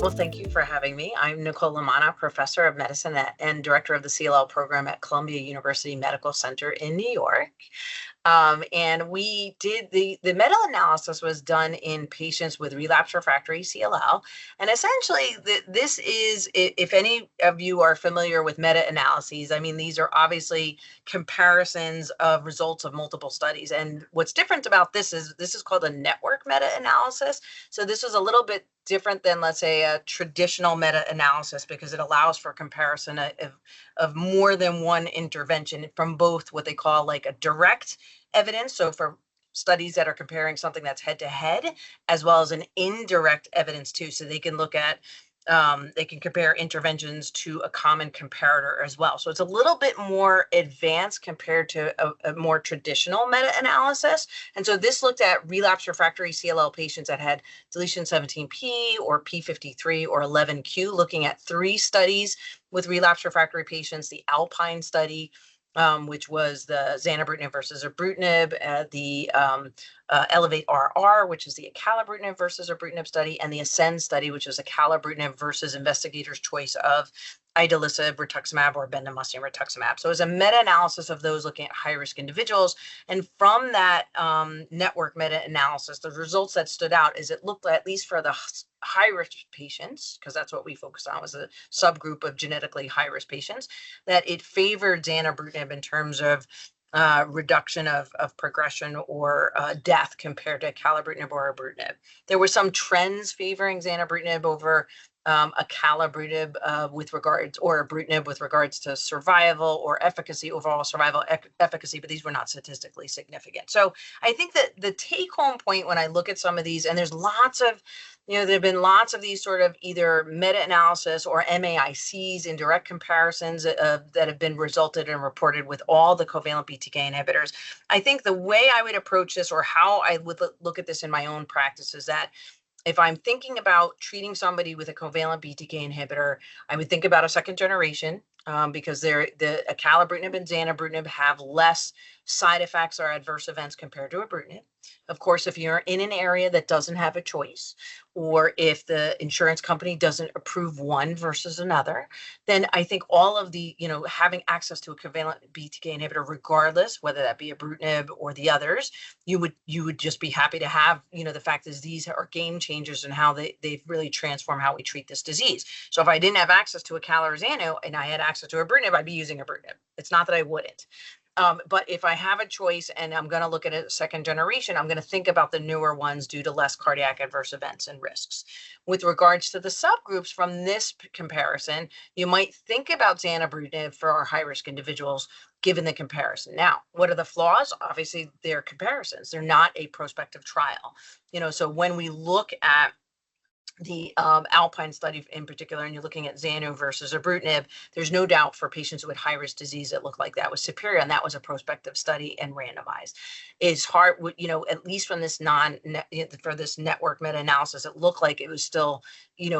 Well, thank you for having me. I'm Nicole Lamanna, professor of medicine and director of the CLL program at Columbia University Medical Center in New York. And we did the meta-analysis was done in patients with relapsed refractory CLL. And essentially, this is, if any of you are familiar with meta-analyses, I mean, these are obviously comparisons of results of multiple studies. And what's different about this is called a network meta-analysis. So this is a little bit different than, let's say, a traditional meta-analysis because it allows for comparison of more than one intervention from both what they call like a direct evidence. So for studies that are comparing something that's head to head, as well as an indirect evidence too. So they can look at, they can compare interventions to a common comparator as well. So it's a little bit more advanced compared to a more traditional meta-analysis. And so this looked at relapsed refractory CLL patients that had deletion 17p or p53 or 11q, looking at 3 studies with relapsed refractory patients: the ALPINE study, which was the zanubrutinib versus ibrutinib, the ELEVATE-RR, which is the acalabrutinib versus ibrutinib study, and the ASCEND study, which is acalabrutinib versus investigators' choice of idelalisib, rituximab, or bendamustine rituximab. So it was a meta-analysis of those looking at high-risk individuals. And from that network meta-analysis, the results that stood out is it looked, at least for the high-risk patients, because that's what we focused on, was a subgroup of genetically high-risk patients, that it favored zanubrutinib in terms of reduction of progression or death compared to acalabrutinib or ibrutinib. There were some trends favoring zanubrutinib over acalabrutinib with regards, or ibrutinib with regards to survival or efficacy, overall survival efficacy, but these were not statistically significant. So I think that the take-home point when I look at some of these, and there's lots of, there have been lots of these sort of either meta-analysis or MAICs, indirect comparisons that have been resulted and reported with all the covalent BTK inhibitors. I think the way I would approach this, or how I would look at this in my own practice, is that if I'm thinking about treating somebody with a covalent BTK inhibitor, I would think about a second generation because the acalabrutinib and zanubrutinib have less side effects or adverse events compared to ibrutinib. Of course, if you're in an area that doesn't have a choice, or if the insurance company doesn't approve one versus another, then I think all of the, having access to a covalent BTK inhibitor, regardless, whether that be ibrutinib or the others, you would just be happy to have, the fact is these are game changers in how they've really transformed how we treat this disease. So if I didn't have access to acala or zanu and I had access to ibrutinib, I'd be using ibrutinib. It's not that I wouldn't. But if I have a choice and I'm going to look at a second generation, I'm going to think about the newer ones due to less cardiac adverse events and risks. With regards to the subgroups from this comparison, you might think about zanubrutinib for our high-risk individuals, given the comparison. Now, what are the flaws? Obviously, they're comparisons. They're not a prospective trial. So when we look at the ALPINE study in particular, and you're looking at zanu versus ibrutinib, there's no doubt for patients with high-risk disease it looked like that was superior, and that was a prospective study and randomized. It's hard, at least from this for this network meta-analysis, it looked like it was still,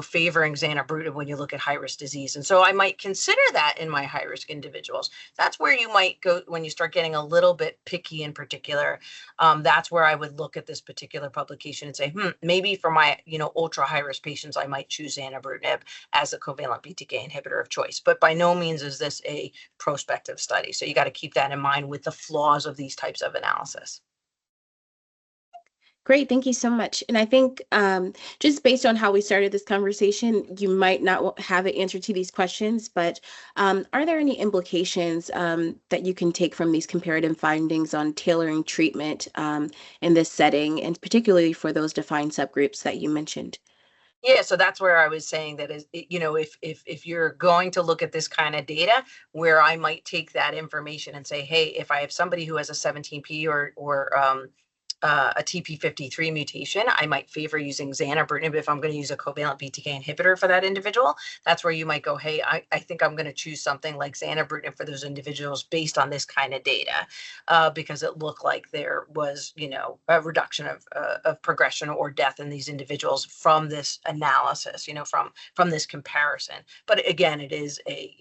favoring zanubrutinib when you look at high-risk disease. And so I might consider that in my high-risk individuals. That's where you might go when you start getting a little bit picky in particular. That's where I would look at this particular publication and say, maybe for my, ultra high-risk patients, I might choose zanubrutinib as a covalent BTK inhibitor of choice. But by no means is this a prospective study. So you got to keep that in mind with the flaws of these types of analysis. Great. Thank you so much. And I think just based on how we started this conversation, you might not have an answer to these questions, but are there any implications that you can take from these comparative findings on tailoring treatment in this setting, and particularly for those defined subgroups that you mentioned? Yeah, so that's where I was saying that is, if you're going to look at this kind of data, where I might take that information and say, hey, if I have somebody who has a 17p or a TP53 mutation, I might favor using zanubrutinib if I'm going to use a covalent BTK inhibitor for that individual. That's where you might go, hey, I think I'm going to choose something like zanubrutinib for those individuals based on this kind of data, because it looked like there was, a reduction of progression or death in these individuals from this analysis, from this comparison. But again, it is a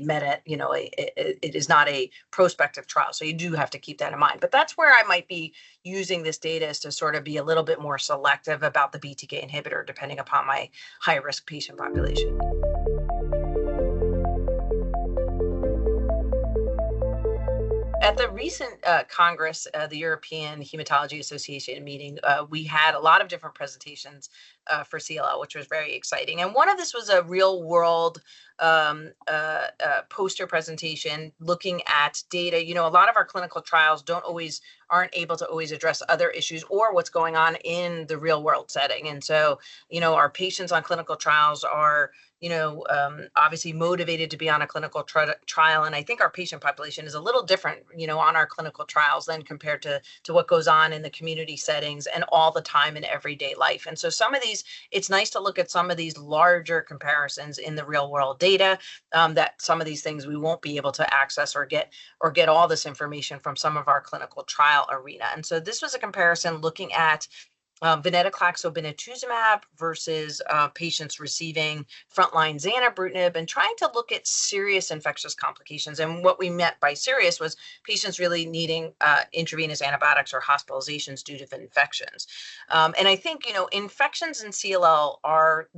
meta, it is not a prospective trial. So you do have to keep that in mind. But that's where I might be using this data is to sort of be a little bit more selective about the BTK inhibitor, depending upon my high risk patient population. At the recent Congress, the European Hematology Association meeting, we had a lot of different presentations for CLL, which was very exciting. And one of this was a real world poster presentation looking at data. You know, a lot of our clinical trials aren't able to always address other issues or what's going on in the real world setting. And so, you know, our patients on clinical trials are obviously motivated to be on a clinical trial. And I think our patient population is a little different, on our clinical trials than compared to what goes on in the community settings and all the time in everyday life. And so it's nice to look at some of these larger comparisons in the real world data, that some of these things we won't be able to access or get all this information from some of our clinical trial arena. And so this was a comparison looking at venetoclax obinutuzumab versus patients receiving frontline zanubrutinib, and trying to look at serious infectious complications. And what we meant by serious was patients really needing intravenous antibiotics or hospitalizations due to infections. And I think, infections in CLL are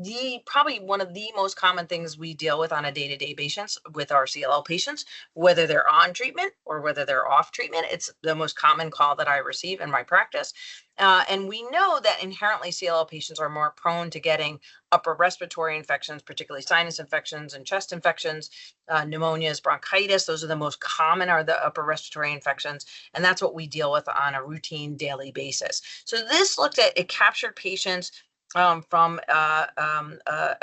probably one of the most common things we deal with on a day-to-day basis with our CLL patients, whether they're on treatment or whether they're off treatment. It's the most common call that I receive in my practice. And we know that inherently CLL patients are more prone to getting upper respiratory infections, particularly sinus infections and chest infections, pneumonias, bronchitis. Those are the most common, are the upper respiratory infections. And that's what we deal with on a routine daily basis. So this it captured patients from a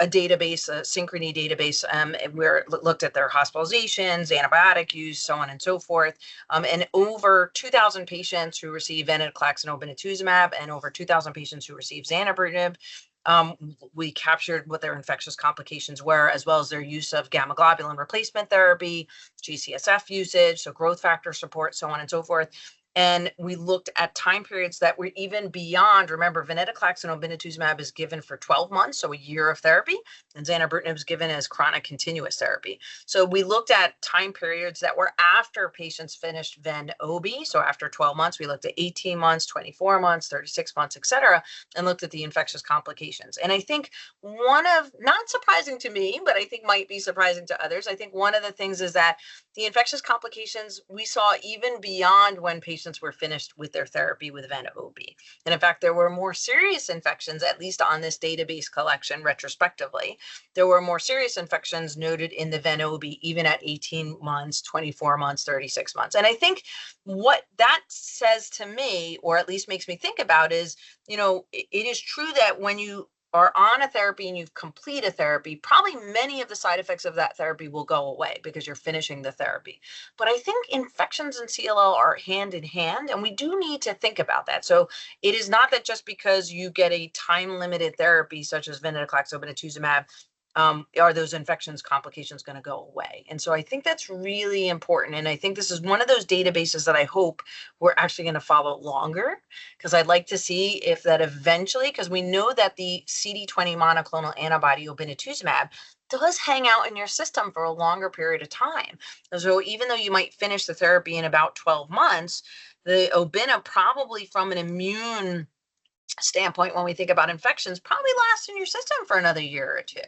database, a Synchrony database, where it looked at their hospitalizations, antibiotic use, so on and so forth. And over 2,000 patients who received venetoclax and obinutuzumab, and over 2,000 patients who received zanubrutinib. We captured what their infectious complications were, as well as their use of gamma globulin replacement therapy, GCSF usage, so growth factor support, so on and so forth. And we looked at time periods that were even beyond. Remember, venetoclax and obinutuzumab is given for 12 months, so a year of therapy, and zanubrutinib is given as chronic continuous therapy. So we looked at time periods that were after patients finished ven-ob. So after 12 months, we looked at 18 months, 24 months, 36 months, et cetera, and looked at the infectious complications. And I think not surprising to me, but I think might be surprising to others, I think one of the things is that the infectious complications we saw even beyond when patients were finished with their therapy with ven-ob. And in fact, there were more serious infections, at least on this database collection retrospectively. There were more serious infections noted in the ven-ob, even at 18 months, 24 months, 36 months. And I think what that says to me, or at least makes me think about, is, it is true that when you are on a therapy and you've completed a therapy, probably many of the side effects of that therapy will go away because you're finishing the therapy. But I think infections and CLL are hand in hand, and we do need to think about that. So it is not that just because you get a time-limited therapy such as venetoclax obinutuzumab, are those infections complications going to go away? And so I think that's really important. And I think this is one of those databases that I hope we're actually going to follow longer, because I'd like to see if that eventually, because we know that the CD20 monoclonal antibody obinutuzumab does hang out in your system for a longer period of time. So even though you might finish the therapy in about 12 months, the obina probably from an immune standpoint, when we think about infections, probably lasts in your system for another year or two.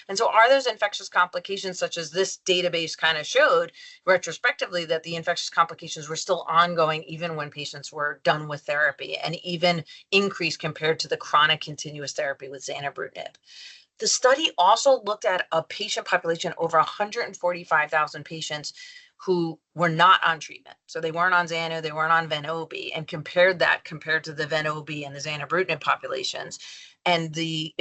And so are those infectious complications, such as this database kind of showed retrospectively, that the infectious complications were still ongoing even when patients were done with therapy, and even increased compared to the chronic continuous therapy with zanubrutinib? The study also looked at a patient population, over 145,000 patients who were not on treatment. So they weren't on Xanu, they weren't on ven-ob, and compared to the ven-ob and the zanubrutinib populations. And the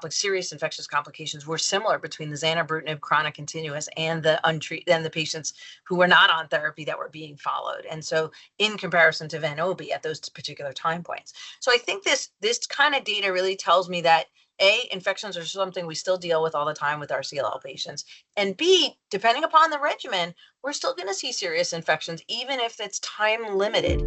serious infectious complications were similar between the zanubrutinib chronic continuous and the patients who were not on therapy that were being followed. And so in comparison to ven-ob at those particular time points. So I think this kind of data really tells me that infections are something we still deal with all the time with our CLL patients. And B, depending upon the regimen, we're still going to see serious infections, even if it's time limited.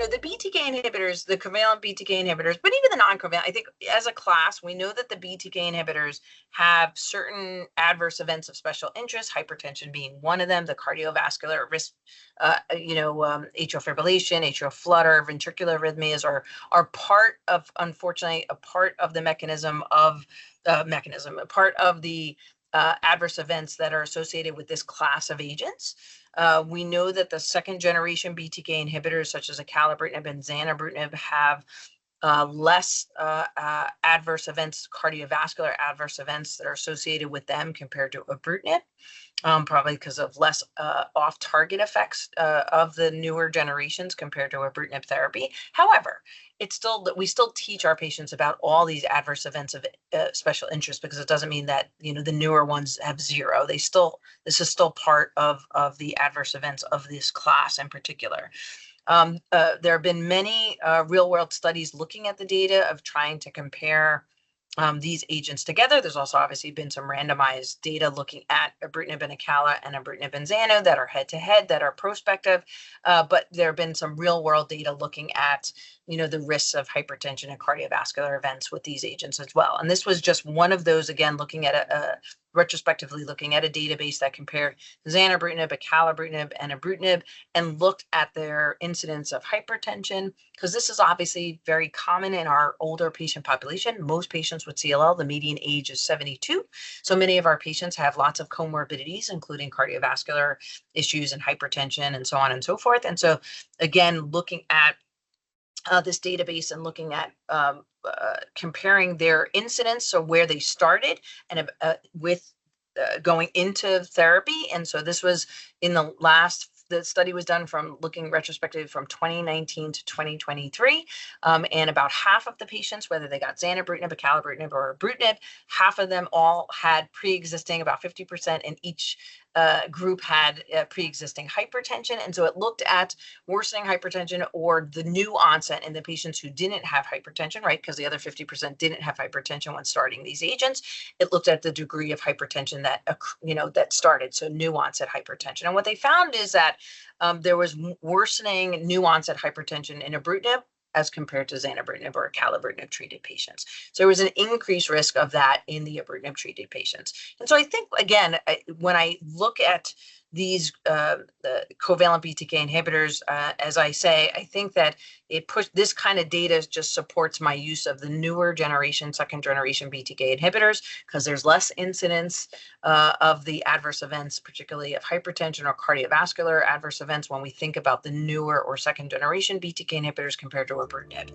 the BTK inhibitors, the covalent BTK inhibitors, but even the non-covalent, I think as a class, we know that the BTK inhibitors have certain adverse events of special interest, hypertension being one of them, the cardiovascular risk, atrial fibrillation, atrial flutter, ventricular arrhythmias are part of, unfortunately, a part of the a part of the adverse events that are associated with this class of agents. We know that the second generation BTK inhibitors, such as acalabrutinib and zanubrutinib, have less adverse events, cardiovascular adverse events that are associated with them compared to ibrutinib, probably because of less off-target effects of the newer generations compared to ibrutinib therapy. However, it's still that we still teach our patients about all these adverse events of special interest, because it doesn't mean that the newer ones have zero. This is still part of the adverse events of this class in particular. There have been many real-world studies looking at the data of trying to compare these agents together. There's also obviously been some randomized data looking at ibrutinib and acala and ibrutinib and zanu that are head-to-head, that are prospective, but there have been some real-world data looking at the risks of hypertension and cardiovascular events with these agents as well. And this was just one of those, again, looking at retrospectively looking at a database that compared zanubrutinib, acalabrutinib, and ibrutinib, and looked at their incidence of hypertension, because this is obviously very common in our older patient population. Most patients with CLL, the median age is 72. So many of our patients have lots of comorbidities, including cardiovascular issues and hypertension and so on and so forth. And so, again, looking at this database and looking at comparing their incidence, so where they started, and with going into therapy. And so this was in the study was done from looking retrospectively from 2019 to 2023, and about half of the patients, whether they got zanubrutinib, acalabrutinib, or ibrutinib, half of them all had pre-existing, about 50% in each group had pre-existing hypertension. And so it looked at worsening hypertension or the new onset in the patients who didn't have hypertension, right? Because the other 50% didn't have hypertension when starting these agents. It looked at the degree of hypertension that started, so new onset hypertension. And what they found is that there was worsening new onset hypertension in ibrutinib as compared to zanubrutinib or acalabrutinib treated patients. So there was an increased risk of that in the ibrutinib treated patients. And so I think, again, when I look at these the covalent BTK inhibitors, as I say, I think that this kind of data just supports my use of the newer generation, second generation BTK inhibitors, because there's less incidence of the adverse events, particularly of hypertension or cardiovascular adverse events when we think about the newer or second generation BTK inhibitors compared to ibrutinib.